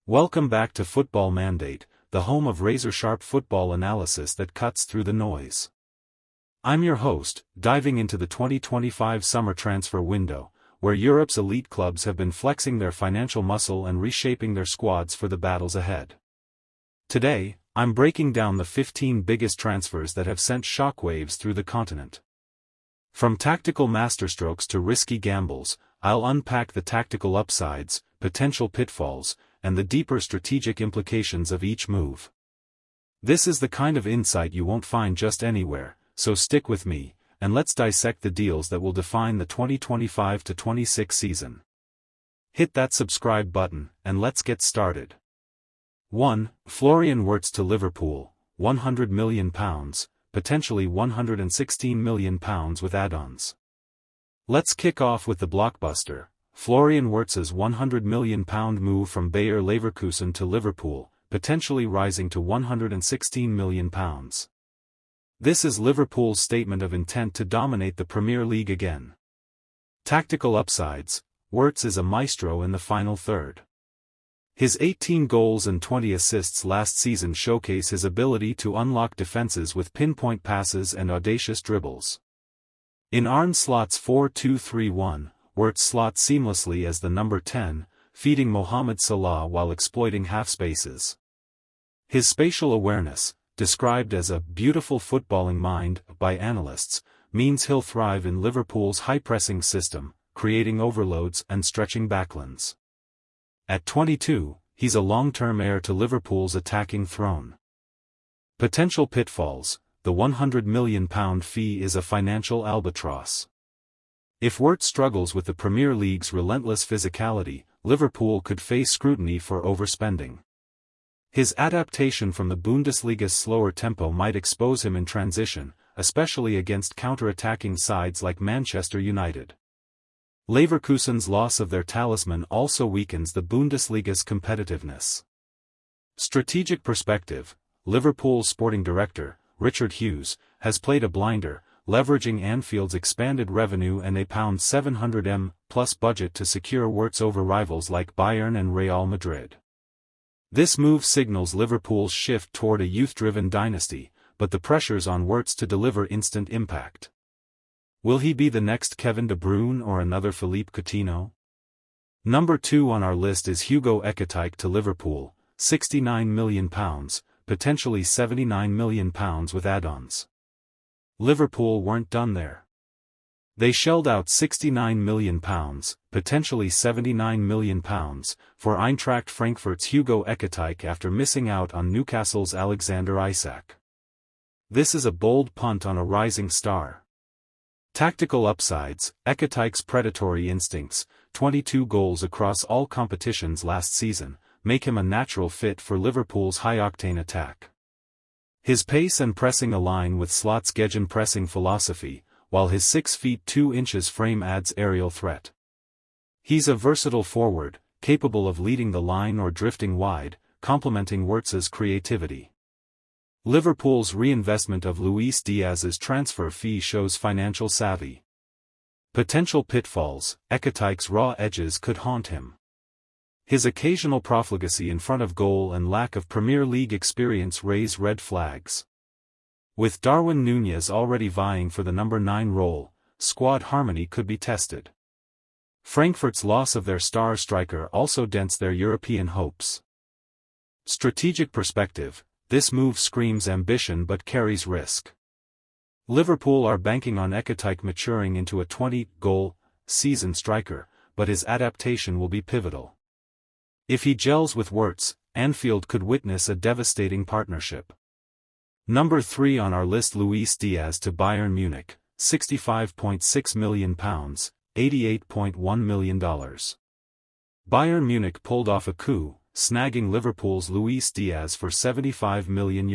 Welcome back to Football Mandate, the home of razor-sharp football analysis that cuts through the noise. I'm your host, diving into the 2025 summer transfer window, where Europe's elite clubs have been flexing their financial muscle and reshaping their squads for the battles ahead. Today, I'm breaking down the 15 biggest transfers that have sent shockwaves through the continent. From tactical masterstrokes to risky gambles, I'll unpack the tactical upsides, potential pitfalls, and the deeper strategic implications of each move. This is the kind of insight you won't find just anywhere, so stick with me, and let's dissect the deals that will define the 2025-26 season. Hit that subscribe button, and let's get started. 1. Florian Wirtz to Liverpool, £100 million, potentially £116 million with add-ons. Let's kick off with the blockbuster, Florian Wirtz's £100 million move from Bayer Leverkusen to Liverpool, potentially rising to £116 million. This is Liverpool's statement of intent to dominate the Premier League again. Tactical upsides, Wirtz is a maestro in the final third. His 18 goals and 20 assists last season showcase his ability to unlock defenses with pinpoint passes and audacious dribbles. In Arne Slot's 4-2-3-1, Wirtz slots seamlessly as the number 10, feeding Mohamed Salah while exploiting half-spaces. His spatial awareness, described as a beautiful footballing mind by analysts, means he'll thrive in Liverpool's high-pressing system, creating overloads and stretching backlands. At 22, he's a long-term heir to Liverpool's attacking throne. Potential pitfalls, the £100 million fee is a financial albatross. If Wirtz struggles with the Premier League's relentless physicality, Liverpool could face scrutiny for overspending. His adaptation from the Bundesliga's slower tempo might expose him in transition, especially against counter-attacking sides like Manchester United. Leverkusen's loss of their talisman also weakens the Bundesliga's competitiveness. Strategic perspective, Liverpool's sporting director, Richard Hughes, has played a blinder, leveraging Anfield's expanded revenue and a £700 million plus budget to secure Wirtz over rivals like Bayern and Real Madrid. This move signals Liverpool's shift toward a youth-driven dynasty, but the pressure's on Wirtz to deliver instant impact. Will he be the next Kevin De Bruyne or another Philippe Coutinho? Number 2 on our list is Gyökeres to Liverpool, £69 million, potentially £79 million with add-ons. Liverpool weren't done there. They shelled out £69 million, potentially £79 million, for Eintracht Frankfurt's Gyökeres after missing out on Newcastle's Alexander Isak. This is a bold punt on a rising star. Tactical upsides, Gyökeres' predatory instincts, 22 goals across all competitions last season, make him a natural fit for Liverpool's high-octane attack. His pace and pressing align with Slot's gegenpressing philosophy, while his 6 feet 2 inches frame adds aerial threat. He's a versatile forward, capable of leading the line or drifting wide, complementing Wirtz's creativity. Liverpool's reinvestment of Luis Diaz's transfer fee shows financial savvy. Potential pitfalls, Gyökeres' raw edges could haunt him. His occasional profligacy in front of goal and lack of Premier League experience raise red flags. With Darwin Núñez already vying for the number 9 role, squad harmony could be tested. Frankfurt's loss of their star striker also dents their European hopes. Strategic perspective, this move screams ambition but carries risk. Liverpool are banking on Gyökeres maturing into a 20-goal season striker, but his adaptation will be pivotal. If he gels with Wirtz, Anfield could witness a devastating partnership. Number 3 on our list, Luis Diaz to Bayern Munich, £65.6 million, $88.1 million. Bayern Munich pulled off a coup, snagging Liverpool's Luis Diaz for €75 million.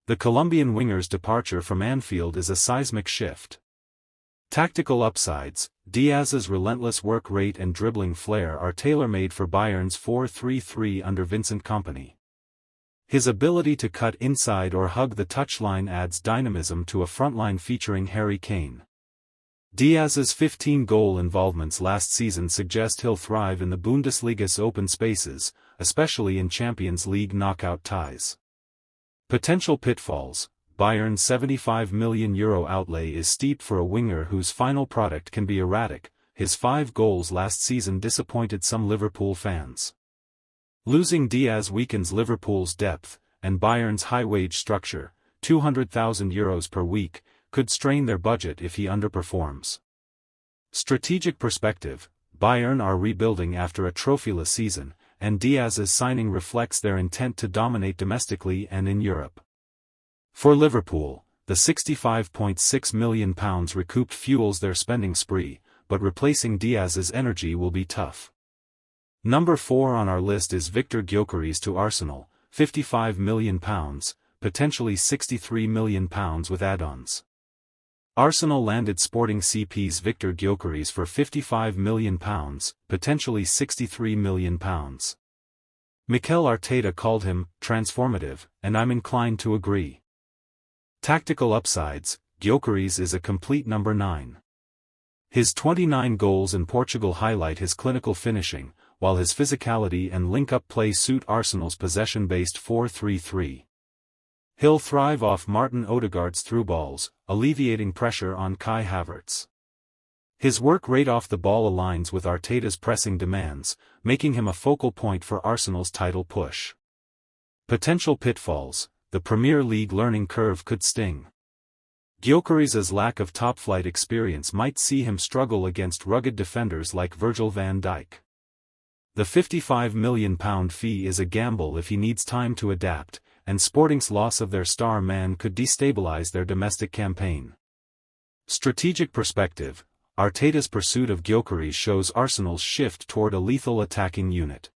The Colombian winger's departure from Anfield is a seismic shift. Tactical upsides, Diaz's relentless work rate and dribbling flair are tailor-made for Bayern's 4-3-3 under Vincent Kompany. His ability to cut inside or hug the touchline adds dynamism to a frontline featuring Harry Kane. Diaz's 15-goal involvements last season suggest he'll thrive in the Bundesliga's open spaces, especially in Champions League knockout ties. Potential pitfalls: Bayern's €75 million outlay is steep for a winger whose final product can be erratic. His 5 goals last season disappointed some Liverpool fans. Losing Diaz weakens Liverpool's depth, and Bayern's high-wage structure, €200,000 per week, could strain their budget if he underperforms. Strategic perspective: Bayern are rebuilding after a trophyless season, and Diaz's signing reflects their intent to dominate domestically and in Europe. For Liverpool, the £65.6 million recouped fuels their spending spree, but replacing Diaz's energy will be tough. Number 4 on our list is Victor Gyökeres to Arsenal, £55 million, potentially £63 million with add-ons. Arsenal landed Sporting CP's Victor Gyökeres for £55 million, potentially £63 million. Mikel Arteta called him transformative, and I'm inclined to agree. Tactical upsides: Gyökeres is a complete number 9. His 29 goals in Portugal highlight his clinical finishing, while his physicality and link-up play suit Arsenal's possession-based 4-3-3. He'll thrive off Martin Odegaard's through balls, alleviating pressure on Kai Havertz. His work rate off the ball aligns with Arteta's pressing demands, making him a focal point for Arsenal's title push. Potential pitfalls: the Premier League learning curve could sting. Gyökeres' lack of top-flight experience might see him struggle against rugged defenders like Virgil van Dijk. The £55 million fee is a gamble if he needs time to adapt, and Sporting's loss of their star man could destabilize their domestic campaign. Strategic perspective: Arteta's pursuit of Gyökeres shows Arsenal's shift toward a lethal attacking unit.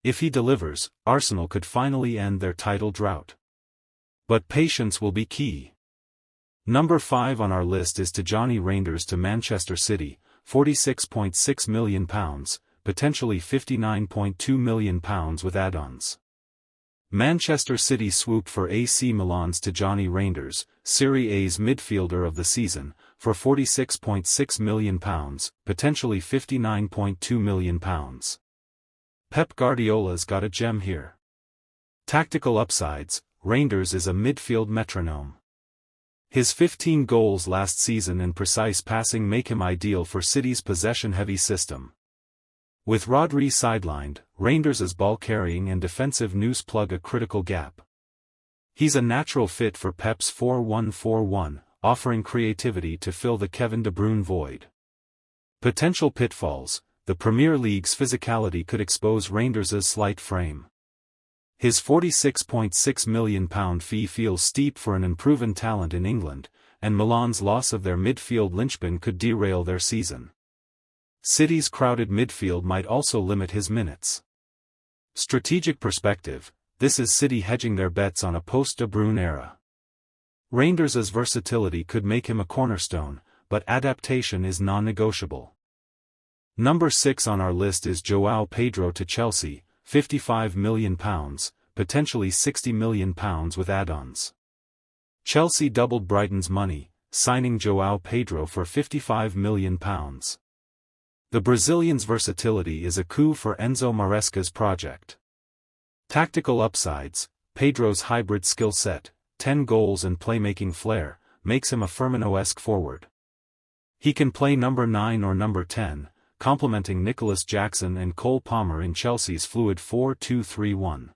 If he delivers, Arsenal could finally end their title drought. But patience will be key. Number 5 on our list is Tijjani Reinders to Manchester City, £46.6 million, potentially £59.2 million with add-ons. Manchester City swooped for AC Milan's Tijjani Reinders, Serie A's midfielder of the season, for £46.6 million, potentially £59.2 million. Pep Guardiola's got a gem here. Tactical upsides: Reinders is a midfield metronome. His 15 goals last season in precise passing make him ideal for City's possession-heavy system. With Rodri sidelined, Reinders' ball-carrying and defensive nous plug a critical gap. He's a natural fit for Pep's 4-1-4-1, offering creativity to fill the Kevin De Bruyne void. Potential pitfalls: the Premier League's physicality could expose Reinders' slight frame. His £46.6 million fee feels steep for an unproven talent in England, and Milan's loss of their midfield linchpin could derail their season. City's crowded midfield might also limit his minutes. Strategic perspective: this is City hedging their bets on a post-De Bruyne era. Reinders' versatility could make him a cornerstone, but adaptation is non-negotiable. Number 6 on our list is João Pedro to Chelsea, £55 million, potentially £60 million with add-ons. Chelsea doubled Brighton's money, signing João Pedro for £55 million. The Brazilian's versatility is a coup for Enzo Maresca's project. Tactical upsides: Pedro's hybrid skill set, 10 goals and playmaking flair, makes him a Firmino-esque forward. He can play number 9 or number 10, complementing Nicholas Jackson and Cole Palmer in Chelsea's fluid 4-2-3-1.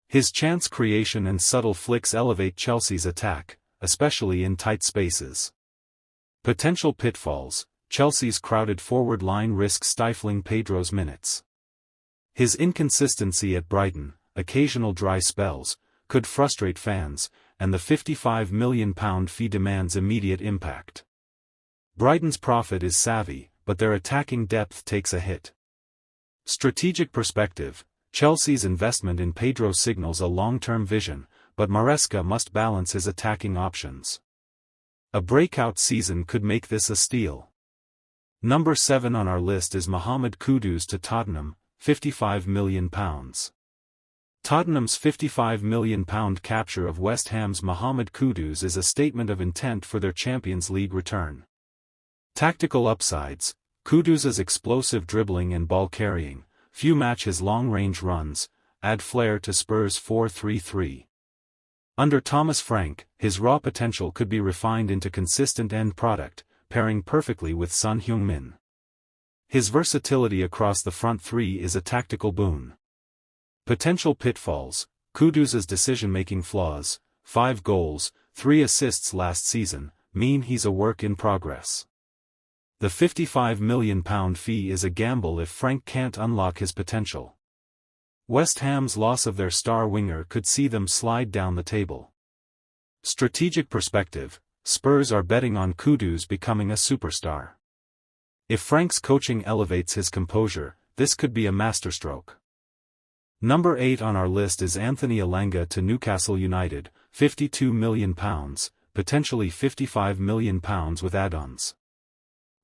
His chance creation and subtle flicks elevate Chelsea's attack, especially in tight spaces. Potential pitfalls: Chelsea's crowded forward line risks stifling Pedro's minutes. His inconsistency at Brighton, occasional dry spells, could frustrate fans, and the £55 million fee demands immediate impact. Brighton's profit is savvy, but their attacking depth takes a hit. Strategic perspective: Chelsea's investment in Pedro signals a long-term vision, but Maresca must balance his attacking options. A breakout season could make this a steal. Number 7 on our list is Mohamed Kudus to Tottenham, £55 million. Tottenham's £55 million capture of West Ham's Mohamed Kudus is a statement of intent for their Champions League return. Tactical upsides: Kudus's explosive dribbling and ball carrying, few match his long-range runs, add flair to Spurs' 4-3-3. Under Thomas Frank, his raw potential could be refined into consistent end product, pairing perfectly with Son Heung-min. His versatility across the front three is a tactical boon. Potential pitfalls: Kudus's decision-making flaws, 5 goals, 3 assists last season, mean he's a work in progress. The £55 million fee is a gamble if Frank can't unlock his potential. West Ham's loss of their star winger could see them slide down the table. Strategic perspective: Spurs are betting on Kudus becoming a superstar. If Frank's coaching elevates his composure, this could be a masterstroke. Number 8 on our list is Anthony Elanga to Newcastle United, £52 million, potentially £55 million with add-ons.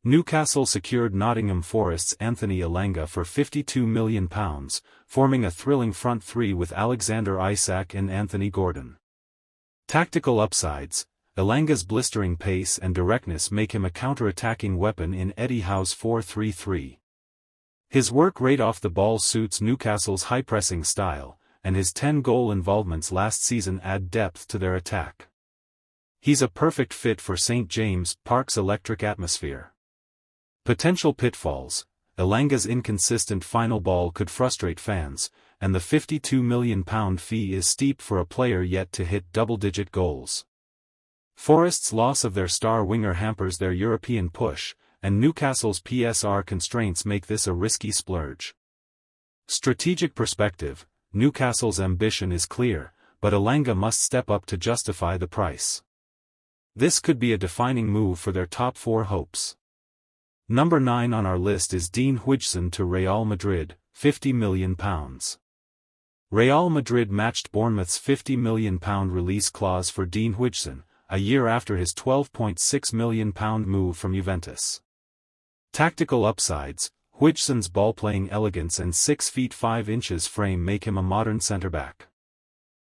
Newcastle secured Nottingham Forest's Anthony Elanga for £52 million, forming a thrilling front three with Alexander Isak and Anthony Gordon. Tactical upsides: Elanga's blistering pace and directness make him a counter-attacking weapon in Eddie Howe's 4-3-3. His work rate off the ball suits Newcastle's high-pressing style, and his 10-goal involvements last season add depth to their attack. He's a perfect fit for St. James Park's electric atmosphere. Potential pitfalls: Elanga's inconsistent final ball could frustrate fans, and the £52 million fee is steep for a player yet to hit double-digit goals. Forest's loss of their star winger hampers their European push, and Newcastle's PSR constraints make this a risky splurge. Strategic perspective: Newcastle's ambition is clear, but Elanga must step up to justify the price. This could be a defining move for their top 4 hopes. Number 9 on our list is Dean Huijsen to Real Madrid, £50 million. Real Madrid matched Bournemouth's £50 million release clause for Dean Huijsen, a year after his £12.6 million move from Juventus. Tactical upsides: Huijsen's ball-playing elegance and 6 feet 5 inches frame make him a modern centre-back.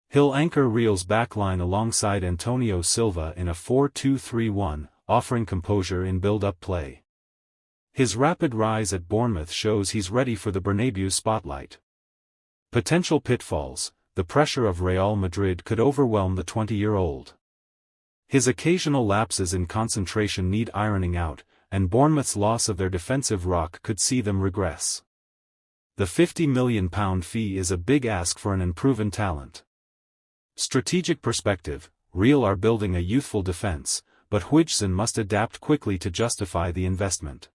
He'll anchor Real's backline alongside Antonio Silva in a 4-2-3-1, offering composure in build-up play. His rapid rise at Bournemouth shows he's ready for the Bernabeu spotlight. Potential pitfalls: the pressure of Real Madrid could overwhelm the 20-year-old. His occasional lapses in concentration need ironing out, and Bournemouth's loss of their defensive rock could see them regress. The £50 million fee is a big ask for an unproven talent. Strategic perspective: Real are building a youthful defense, but Huijsen must adapt quickly to justify the investment.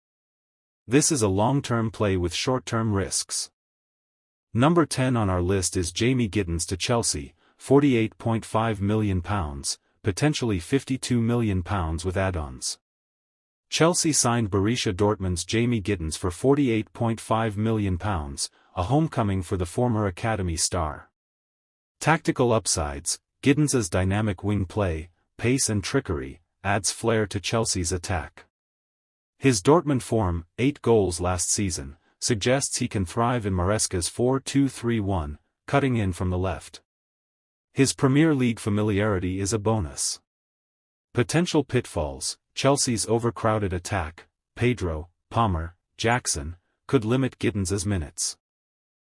This is a long-term play with short-term risks. Number 10 on our list is Jamie Giddens to Chelsea, £48.5 million, potentially £52 million with add-ons. Chelsea signed Borussia Dortmund's Jamie Giddens for £48.5 million, a homecoming for the former academy star. Tactical upsides: Giddens's dynamic wing play, pace and trickery, adds flair to Chelsea's attack. His Dortmund form, 8 goals last season, suggests he can thrive in Maresca's 4-2-3-1, cutting in from the left. His Premier League familiarity is a bonus. Potential pitfalls: Chelsea's overcrowded attack, Pedro, Palmer, Jackson, could limit Giddens's minutes.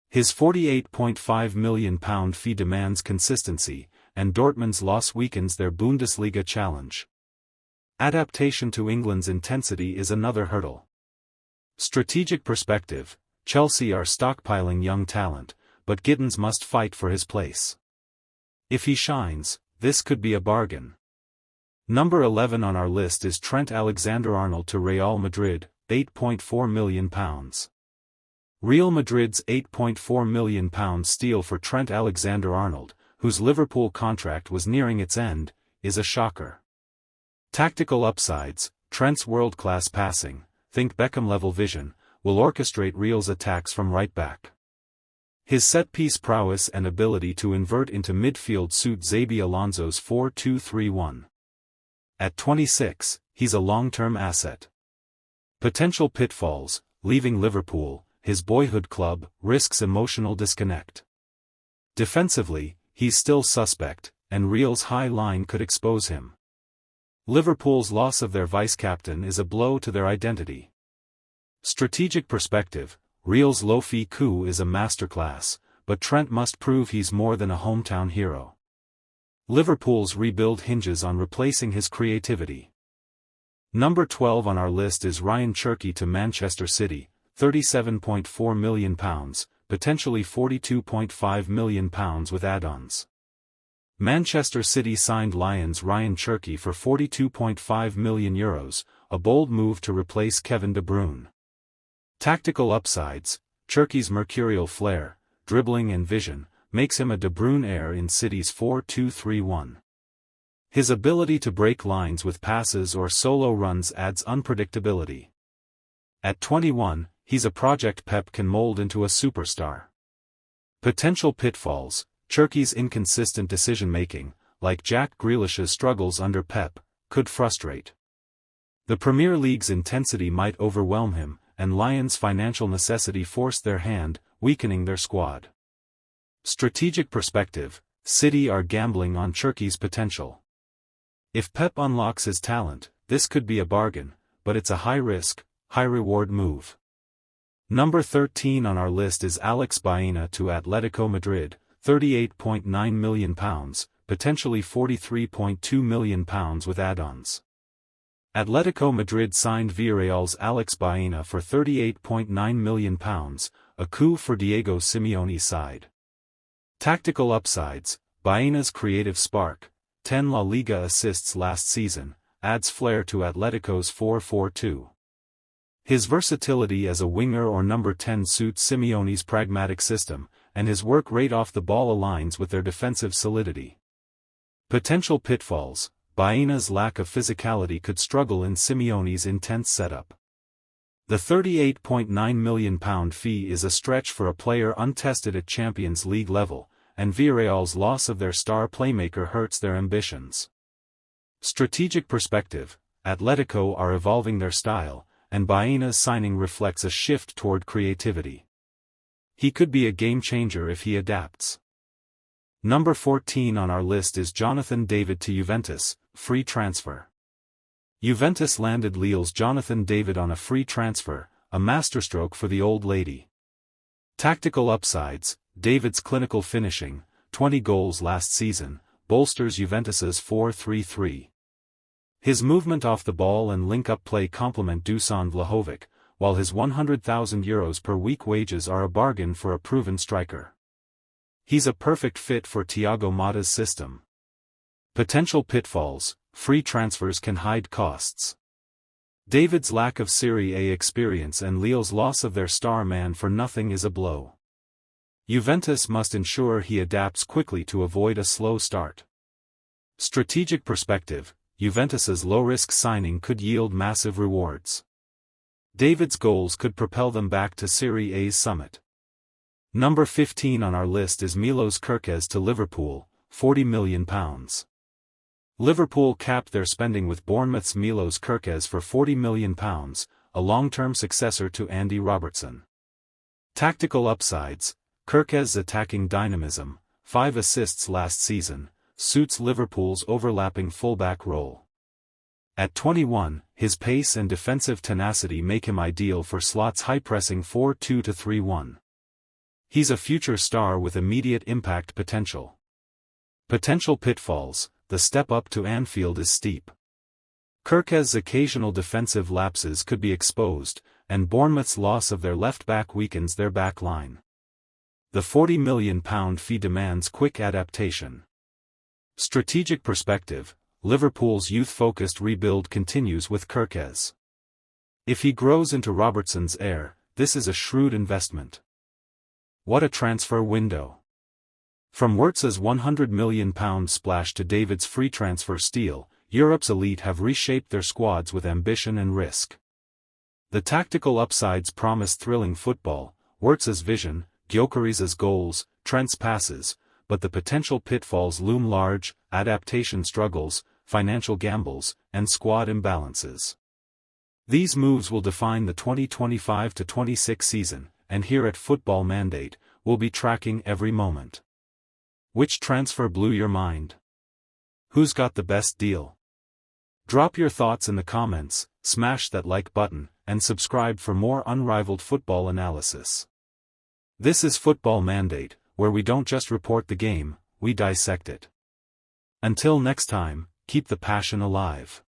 His £48.5 million fee demands consistency, and Dortmund's loss weakens their Bundesliga challenge. Adaptation to England's intensity is another hurdle. Strategic perspective: Chelsea are stockpiling young talent, but Giddens must fight for his place. If he shines, this could be a bargain. Number 11 on our list is Trent Alexander-Arnold to Real Madrid, £8.4 million. Real Madrid's £8.4 million steal for Trent Alexander-Arnold, whose Liverpool contract was nearing its end, is a shocker. Tactical upsides: Trent's world-class passing, think Beckham-level vision, will orchestrate Real's attacks from right back. His set-piece prowess and ability to invert into midfield suit Xabi Alonso's 4-2-3-1. At 26, he's a long-term asset. Potential pitfalls: leaving Liverpool, his boyhood club, risks emotional disconnect. Defensively, he's still suspect, and Real's high line could expose him. Liverpool's loss of their vice-captain is a blow to their identity. Strategic perspective, Real's low-fee coup is a masterclass, but Trent must prove he's more than a hometown hero. Liverpool's rebuild hinges on replacing his creativity. Number 12 on our list is Ryan Cherki to Manchester City, £37.4 million, potentially £42.5 million with add-ons. Manchester City signed Lions' Ryan Cherki for €42.5 million, a bold move to replace Kevin De Bruyne. Tactical upsides, Cherki's mercurial flair, dribbling and vision, makes him a De Bruyne heir in City's 4-2-3-1. His ability to break lines with passes or solo runs adds unpredictability. At 21, he's a project Pep can mold into a superstar. Potential pitfalls, Cherki's inconsistent decision-making, like Jack Grealish's struggles under Pep, could frustrate. The Premier League's intensity might overwhelm him, and Lions' financial necessity forced their hand, weakening their squad. Strategic perspective, City are gambling on Cherki's potential. If Pep unlocks his talent, this could be a bargain, but it's a high-risk, high-reward move. Number 13 on our list is Alex Baena to Atletico Madrid, £38.9 million, potentially £43.2 million with add-ons. Atletico Madrid signed Villarreal's Alex Baena for £38.9 million, a coup for Diego Simeone's side. Tactical upsides, Baena's creative spark, 10 La Liga assists last season, adds flair to Atletico's 4-4-2. His versatility as a winger or number 10 suits Simeone's pragmatic system, and his work rate off the ball aligns with their defensive solidity. Potential pitfalls, Baena's lack of physicality could struggle in Simeone's intense setup. The £38.9 million fee is a stretch for a player untested at Champions League level, and Villarreal's loss of their star playmaker hurts their ambitions. Strategic perspective, Atletico are evolving their style, and Baena's signing reflects a shift toward creativity. He could be a game-changer if he adapts. Number 14 on our list is Jonathan David to Juventus, free transfer. Juventus landed Lille's Jonathan David on a free transfer, a masterstroke for the old lady. Tactical upsides, David's clinical finishing, 20 goals last season, bolsters Juventus's 4-3-3. His movement off the ball and link-up play complement Dusan Vlahovic, while his €100,000 per week wages are a bargain for a proven striker. He's a perfect fit for Thiago Motta's system. Potential pitfalls, free transfers can hide costs. David's lack of Serie A experience and Lille's loss of their star man for nothing is a blow. Juventus must ensure he adapts quickly to avoid a slow start. Strategic perspective, Juventus's low-risk signing could yield massive rewards. David's goals could propel them back to Serie A's summit. Number 15 on our list is Milos Gyökeres to Liverpool, £40 million. Liverpool capped their spending with Bournemouth's Milos Gyökeres for £40 million, a long-term successor to Andy Robertson. Tactical upsides, Gyökeres' attacking dynamism, 5 assists last season, suits Liverpool's overlapping fullback role. At 21, his pace and defensive tenacity make him ideal for Slot's high-pressing 4-2-3-1. He's a future star with immediate impact potential. Potential pitfalls, the step up to Anfield is steep. Gyökeres' occasional defensive lapses could be exposed, and Bournemouth's loss of their left-back weakens their back line. The £40 million fee demands quick adaptation. Strategic perspective, Liverpool's youth-focused rebuild continues with Gyökeres. If he grows into Robertson's heir, this is a shrewd investment. What a transfer window! From Wirtz's £100 million splash to David's free transfer steal, Europe's elite have reshaped their squads with ambition and risk. The tactical upsides promise thrilling football, Wirtz's vision, Gyökeres' goals, Trent's passes, but the potential pitfalls loom large: adaptation struggles, financial gambles, and squad imbalances. These moves will define the 2025-26 season, and here at Football Mandate, we'll be tracking every moment. Which transfer blew your mind? Who's got the best deal? Drop your thoughts in the comments, smash that like button, and subscribe for more unrivaled football analysis. This is Football Mandate, where we don't just report the game, we dissect it. Until next time, keep the passion alive.